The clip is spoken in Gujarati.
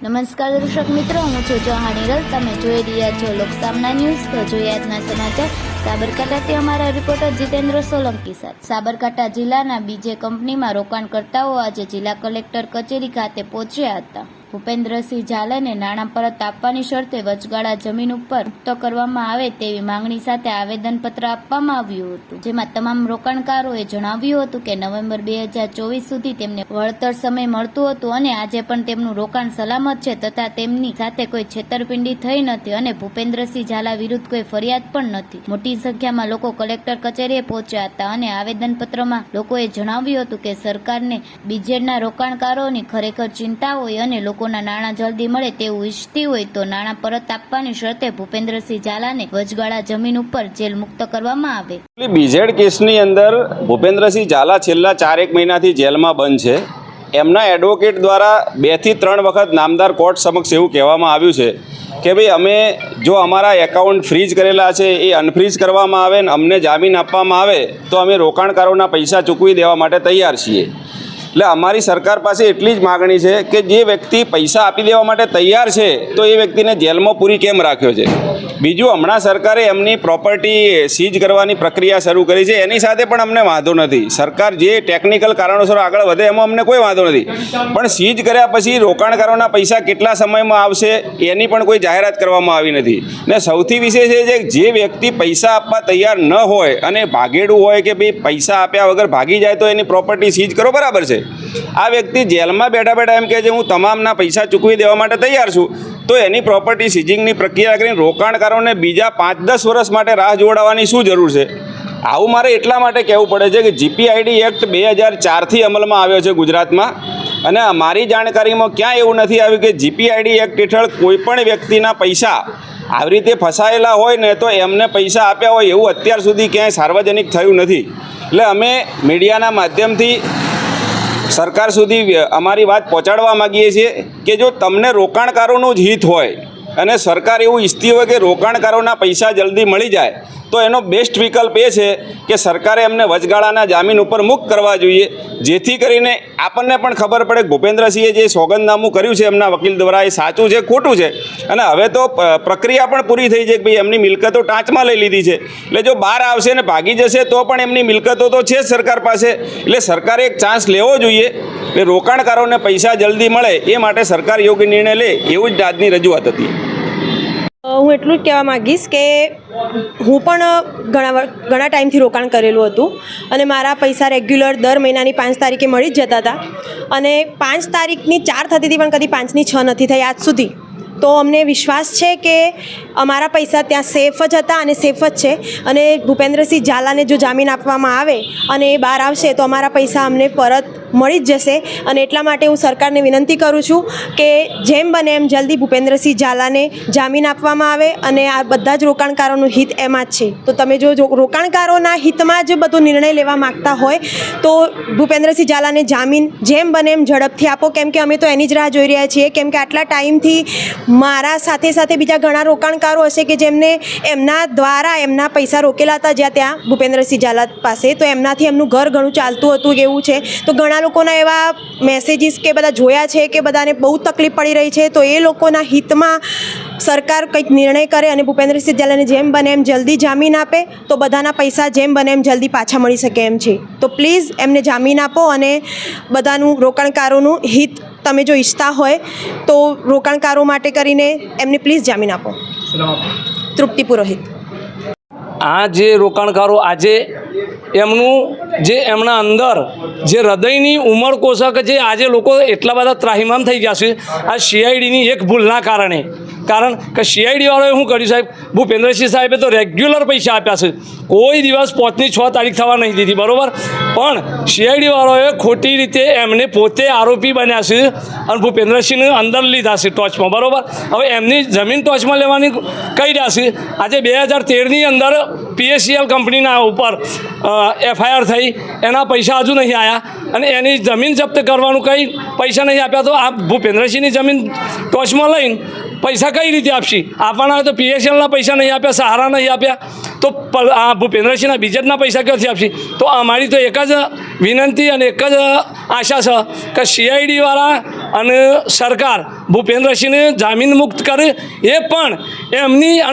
નમસ્કાર દર્શક મિત્રો, હું છું ચૌહાણ હિરલ. તમે જોઈ રહ્યા છો લોકસામના ન્યૂઝ. તો જોઈએ આજના સમાચાર. સાબરકાંઠાથી અમારા રિપોર્ટર જીતેન્દ્ર સોલંકી સાથે. સાબરકાંઠા જિલ્લાના બીજે કંપનીમાં રોકાણકર્તાઓ આજે જિલ્લા કલેક્ટર કચેરી ખાતે પહોંચ્યા હતા. ભૂપેન્દ્રસિંહ ઝાલાને નાણાં પરત આપવાની શરતે વચગાળા જમીન ઉપર મુક્ત કરવામાં આવે તેવી માંગણી સાથે આવેદનપત્ર આપવામાં આવ્યું હતું, જેમાં તમામ રોકાણકારોએ જણાવ્યું હતું કે નવેમ્બર 2024 સુધી તેમને વળતર સમય મળતું હતું અને આજે પણ તેમનું રોકાણ સલામત છે તથા તેમની સાથે કોઈ છેતરપિંડી થઈ નથી અને ભૂપેન્દ્રસિંહ ઝાલા વિરુદ્ધ કોઈ ફરિયાદ પણ નથી. મોટી સંખ્યામાં લોકો કલેક્ટર કચેરીએ પહોંચ્યા હતા અને આવેદનપત્રમાં લોકોએ જણાવ્યું હતું કે સરકારને બીજેડના રોકાણકારોની ખરેખર ચિંતા હોય અને લોકોના નાણાં જલ્દી મળે તેવું ઈચ્છતી હોય તો નાણાં પરત આપવાની શરતે ભૂપેન્દ્રસિંહ ઝાલાને વચગાળા જમીન ઉપર જેલ મુક્ત કરવામાં આવે. બીજેડ કેસની અંદર ભૂપેન્દ્રસિંહ ઝાલા છેલ્લા 4-1 મહિનાથી જેલમાં બંધ છે. એમના એડવોકેટ દ્વારા 2 થી 3 વખત નામદાર કોર્ટ સમક્ષ એવું કહેવામાં આવ્યું છે કે ભાઈ અમે જો અમારા એકાઉન્ટ ફ્રીઝ કરેલા છે એ અનફ્રીઝ કરવામાં આવે ને અમને જામીન આપવામાં આવે તો અમે રોકાણકારોના પૈસા ચૂકવી દેવા માટે તૈયાર છીએ. એટલે અમારી સરકાર પાસે એટલી જ માગણી છે કે જે વ્યક્તિ પૈસા આપી દેવા માટે તૈયાર છે તો એ વ્યક્તિને જેલમાં પૂરી કેમ રાખ્યો છે. બીજું, હમણાં સરકારે એમની પ્રોપર્ટી સીઝ કરવાની પ્રક્રિયા શરૂ કરી છે, એની સાથે પણ અમને વાંધો નથી. સરકાર જે ટેકનિકલ કારણોસર આગળ વધે એમાં અમને કોઈ વાંધો નથી, પણ સીઝ કર્યા પછી રોકાણકારોના પૈસા કેટલા સમયમાં આવશે એની પણ કોઈ જાહેરાત કરવામાં આવી નથી. ને સૌથી વિશેષ એ છે કે જે વ્યક્તિ પૈસા આપવા તૈયાર ન હોય અને ભાગેડું હોય કે ભાઈ પૈસા આપ્યા વગર ભાગી જાય તો એની પ્રોપર્ટી સીઝ કરો, બરાબર છે. આ વ્યક્તિ જેલમાં બેઠા બેઠા એમ કહે છે હું તમામના પૈસા ચૂકવી દેવા માટે તૈયાર છું, તો એની પ્રોપર્ટી સીઝિંગની પ્રક્રિયા કરીને રોકાણકારોને બીજા 5-10 વર્ષ માટે રાહ જોડાવાની શું જરૂર છે? આવું મારે એટલા માટે કહેવું પડે છે કે જીપીઆઈડી એક્ટ 2004થી અમલમાં આવ્યો છે ગુજરાતમાં, અને મારી જાણકારીમાં ક્યાં એવું નથી આવ્યું કે જીપીઆઈડી એક્ટ હેઠળ કોઈપણ વ્યક્તિના પૈસા આવી રીતે ફસાયેલા હોય ને તો એમને પૈસા આપ્યા હોય એવું અત્યાર સુધી ક્યાંય સાર્વજનિક થયું નથી. એટલે અમે મીડિયાના માધ્યમથી સરકાર સુધી અમારી વાત પહોંચાડવા માગીએ છીએ કે જો તમને રોકાણકારોનું જ હિત હોય અને સરકાર એવું ઈચ્છતી હોય કે રોકાણકારોના પૈસા જલ્દી મળી જાય તો એનો બેસ્ટ વિકલ્પ એ છે કે સરકારે એમને વચગાળાના જામીન ઉપર મુક્ત કરવા જોઈએ, જેથી કરીને આપણને પણ ખબર પડે કે ભૂપેન્દ્રસિંહે જે સોગંદનામું કર્યું છે એમના વકીલ દ્વારા એ સાચું છે ખોટું છે. અને હવે તો પ્રક્રિયા પણ પૂરી થઈ છે કે ભાઈ એમની મિલકતો ટાંચમાં લઈ લીધી છે, એટલે જો બહાર આવશે ને ભાગી જશે તો પણ એમની મિલકતો તો છે જ સરકાર પાસે. એટલે સરકારે એક ચાન્સ લેવો જોઈએ કે રોકાણકારોને પૈસા જલ્દી મળે એ માટે સરકાર યોગ્ય નિર્ણય લે, એવું જ આજની રજૂઆત હતી. હું એટલું જ કહેવા માગીશ કે હું પણ ઘણા ટાઈમથી રોકાણ કરેલું હતું અને મારા પૈસા રેગ્યુલર દર મહિનાની 5 તારીખે મળી જ જતા હતા અને 5 તારીખની 4 થતી હતી પણ કદી 5ની 6 નથી થઈ આજ સુધી. તો અમને વિશ્વાસ છે કે અમારા પૈસા ત્યાં સેફ જ હતા અને સેફ જ છે, અને ભૂપેન્દ્રસિંહ ઝાલાને જો જામીન આપવામાં આવે અને એ બહાર આવશે તો અમારા પૈસા અમને પરત મળી જ જશે. અને એટલા માટે હું સરકારને વિનંતી કરું છું કે જેમ બને એમ જલ્દી ભૂપેન્દ્રસિંહ ઝાલાને જામીન આપવામાં આવે, અને આ બધા જ રોકાણકારોનું હિત એમાં જ છે. તો તમે જો રોકાણકારોના હિતમાં જ બધો નિર્ણય લેવા માગતા હોય તો ભૂપેન્દ્રસિંહ ઝાલાને જામીન જેમ બને એમ ઝડપથી આપો, કેમ કે અમે તો એની જ રાહ જોઈ રહ્યા છીએ. કેમ કે આટલા ટાઈમથી મારા સાથે સાથે બીજા ઘણા રોકાણકારો હશે કે જેમને એમના દ્વારા એમના પૈસા રોકેલા હતા જ્યાં ત્યાં ભૂપેન્દ્રસિંહ ઝાલા પાસે, તો એમનાથી એમનું ઘર ઘણું ચાલતું હતું એવું છે. તો ઘણા લોકોના એવા મેસેજીસ કે બધા જોયા છે કે બધાને બહુ તકલીફ પડી રહી છે, તો એ લોકોના હિતમાં સરકાર કંઈક નિર્ણય કરે અને ભૂપેન્દ્રસિંહ ઝાલાને જેમ બને એમ જલ્દી જામીન આપે તો બધાના પૈસા જેમ બને એમ જલ્દી પાછા મળી શકે એમ છે. તો પ્લીઝ એમને જામીન આપો અને બધાનું રોકાણકારોનું હિત તમે જો ઈચ્છતા હોય તો રોકાણકારો માટે કરીને એમને પ્લીઝ જામીન આપો. તૃપ્તિ પુરોહિત. આ જે રોકાણકારો આજે એમનું જે એમના અંદર જે હૃદયની ઉમળકોષક જે આજે લોકો એટલા બધા ત્રાહિમામ થઈ ગયા છે આ સીઆઈડીની એક ભૂલના કારણે. કારણ કે સીઆઈડીવાળાએ શું કર્યું સાહેબ, ભૂપેન્દ્રસિંહ સાહેબે તો રેગ્યુલર પૈસા આપ્યા છે, કોઈ દિવસ 5ની 6 તારીખ થવા નહીં દીધી, બરાબર. પણ સીઆઈડીવાળાએ ખોટી રીતે એમને પોતે આરોપી બન્યા છે અને ભૂપેન્દ્રસિંહને અંદર લીધા છે ટોચમાં, બરાબર. હવે એમની જમીન ટોચમાં લેવાની કહી રહ્યા છે. આજે 2013ની અંદર PACL કંપનીના ઉપર FIR થઈ, એના પૈસા હજુ નહીં આવ્યા અને એની જમીન જપ્ત કરવાનું કંઈ પૈસા નહીં આપ્યા. તો આ ભૂપેન્દ્રસિંહની જમીન ટોચમાં લઈને પૈસા કઈ રીતે આપશે? આપવાના હોય તો PACLના પૈસા નહીં આપ્યા, સહારા નહીં આપ્યા, તો આ ભૂપેન્દ્રસિંહના બીજેટના પૈસા ક્યાંથી આપશે? તો અમારી તો એક જ વિનંતી અને એક જ આશા છે કે સીઆઈડીવાળા અને સરકાર ભૂપેન્દ્રસિંહને જામીન મુક્ત કરે, એ પણ એમની